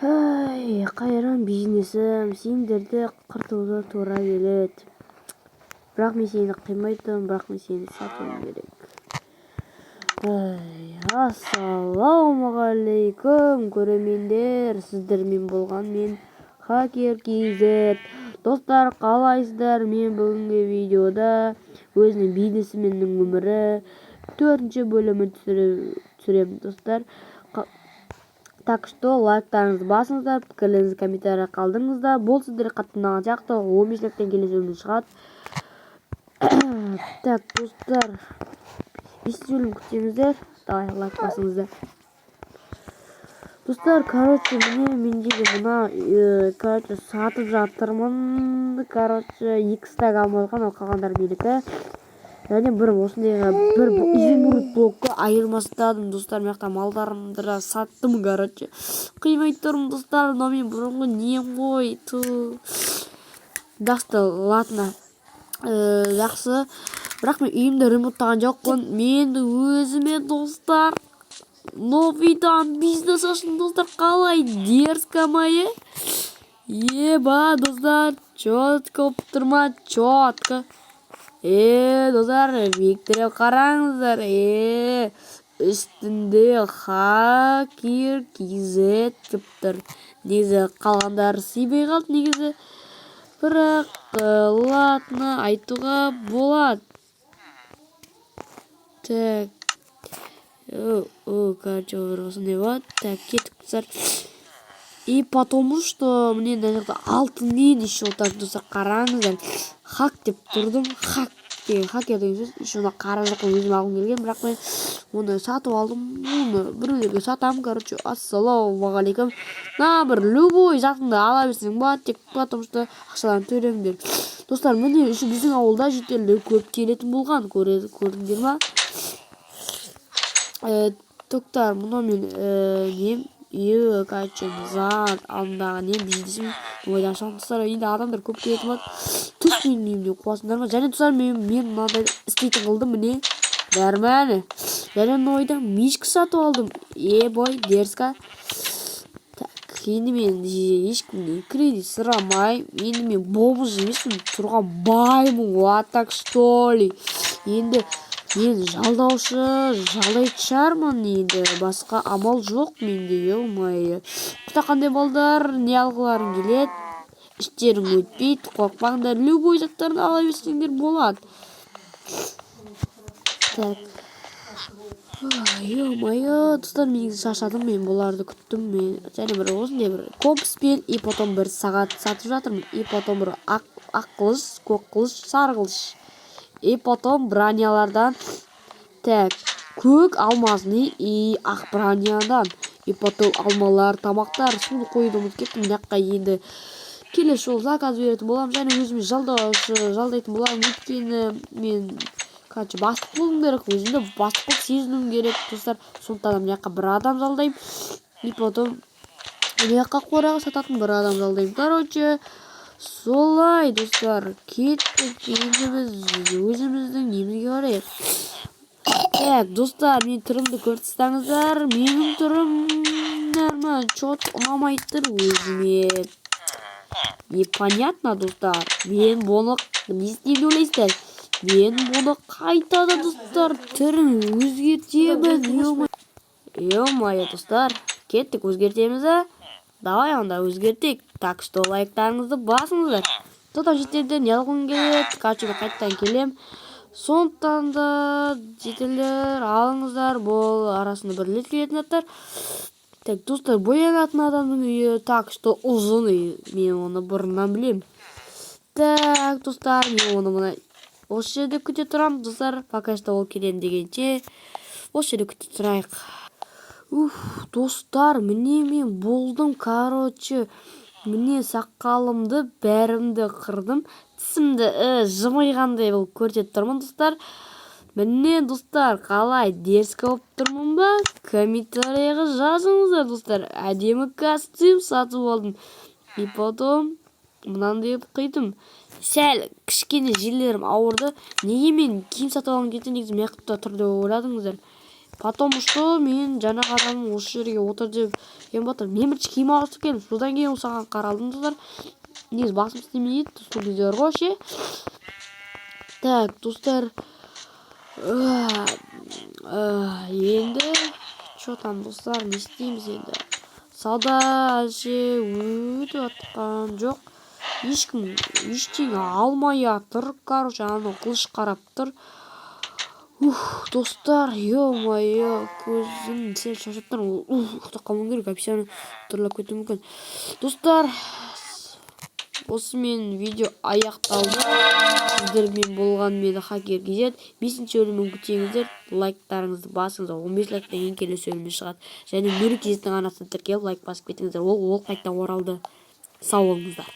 Қайран бизнесім, сендерді қыртуға тура келеді. Бірақ мен сені қимайтын, бірақ мен сені сатуым керек. Ассалаумағалейкум көрермендер, сіздермен болған мен Хакер KZ. Достар, қалайсыздар? Мен бүгінгі видеода өзінің бизнесменнің өмірі 4-ші бөлімін түсіремін, достар. Так что лайктарыңызды басыңыздар, пікірлеріңізді комментария қалдырыңыздар. Бұл сіздерге қатты ұнаған сияқты, 15-ліктен келесі бөлім шығады. Так, достар, 5 бөлім күтеміздер. Давай, лайк басыңыздар. Достар, мендегі мына, сатып жатырмын. 2 стак алмалған, ол қалғандар менікі. Және бір осындайға бір изумруд блокқа айырмастадым, достар. Мияқта малдарымды саттым, қимай тұрмын, достар. Но мен бұрынғы нем ғой. Жақсы, ладно. Жақсы. Бірақ мен үйімді ремонттаған жоқпын. Мен өзіме, достар, новидан бизнес ашын, достар. Қалай дерзко мае? Еба, достар. Чётко тұрма, чётко. Достар, Виктория қараңыздар. Үстінде Хакер KZ тұр. Негізі қалғандар сибей қалды, негізі. Бірақ, ладно, айтуға болады. Так. Короче, осындай болады. Так, кеттік, достар. И потому что мне наверное алтынмен еще вот так, достар, қараңыздар. Хак деп тұрдым. Хакер деген сөз. Еще оны қара жоққа өзім алғым келген, бірақ мен оны сатып алдым. Оны біреулерге сатамын, короче. Ассалаумағалейкум. Бір любой затыңды ала берсең болады, тек потому что ақшаларын төлеңдер. Достар, міне еще біздің ауылда жителер көп келетін болған, көрдіңдер ма? Тоқтар, мұны мен нем короче, зат алдындағы нем бизнесім ойдан шығын, достар. Енді адамдар көп келетін болады. Түс менің үйімде қуасыңдар ма? Және достар, мен мынандай істейтін қылдым, міне. Бәрмәні. Және ойдан мишкі сатып алдым. Бой, дерзко. Так, енді мен ешкімден кредит сұрамай. Енді мен бомж емеспін, тұрған баймын. Вот так что ли? Енді мен жалдайтын шығармын, енді басқа амал жоқ менде, ё-моё. Құта қандай балдар, не алғыларың келеді? Іштерің өтпейді, қорқпаңдар, любой заттарды ала берсеңдер болады. Так. Ё-моё, достар, мен шашадым, мен бұларды күттім. Және бір осындай бір компаспен, и потом бір сағат сатып жатырмын. И потом бір ақ қылыш, көк қылыш, сары қылыш. И потом бронялардан, так, көк алмазный и ақ бронядан. И потом алмалар, тамақтар, суды қойды ұмытып кеттім. Мынаққа енді келесі жол заказ беретін боламын. Және өзіме жалдайтын боламын. Өйткені мен, короче, бастық болуым керек. Өзімді бастық сезінуім керек, достар. Сондықтан мынаққа бір адам жалдаймын. И потом мынаққа қораға сататын бір адам жалдаймын. Короче, солай, достар, кеттік. Енді біз өзіміздің немізге барайық. Так, достар, мен түрімді көрсетсеңіздер, менің түрім чот ұнамайды тұр өзіме. Непонятно, достар. Мен бұны не істейді ойлайсыздар? Мен бұны қайтады, достар, түрін өзгертемін. Ё-моё, достар, кеттік, өзгертеміз, Давай, онда өзгертейік. Так что лайктарыңызды басыңыздар. Достар, жетелден ялғын келеді. Качуға қайттан келем. Сондықтан да жетелер алыңыздар. Бұл арасында бір лет келетін аттар. Так, достар, боянатын адамның үйі. Так что ұзын үй. Мен оны бұрыннан білем. Так, достар, мен оны мұна осы жерде күте тұрам. Достар, пока что ол келем дегенше осы жерде күте тұрайық. Достар, міне мен болдым, короче. Міне сақалымды, бәрімді қырдым. Тісімді жымайғандай бұл көрсетіп тұрмын, достар. Міне, достар, қалай дерзко болып тұрмын ба? Комментарияға жазыңыздар, достар. Әдемі костюм сатып алдым. И потом мынандай қидым. Сәл кішкене жерлерім ауырды. Неге мен киім сатып алғым келді, негізі мияқта тұрды ойладыңыздар. Потому что мен жаңа адамым осы жерге отыр деп келіп жатырмын. Мен бірінші киім ауыстырып келдім. Содан кейін осыған қаралдым достар. Негізі басым істемейді сол кездер ғой ше. Так, достар. Енді что там достар, не істейміз енді? Сауда әже өтіп жатқан жоқ. Ешкім ештеңе алмай жатыр. Короче, анау қылыш қарап тұр. Достар, ё-моё, көзім сәл шашып тұр. Ұйықтап қалмауым керек, описание тұрлап кетуі мүмкін. Достар, осымен видео аяқталды. Сіздермен болған мені хакер кезет. 5-ші бөлімін күтіңіздер. Лайктарыңызды басыңыздар. 15 лайктан кейін келесі бөлімі шығады. Және Нұр кезеттің анасына тіркеліп лайк басып кетіңіздер. Ол қайтадан оралды. Сау болыңыздар.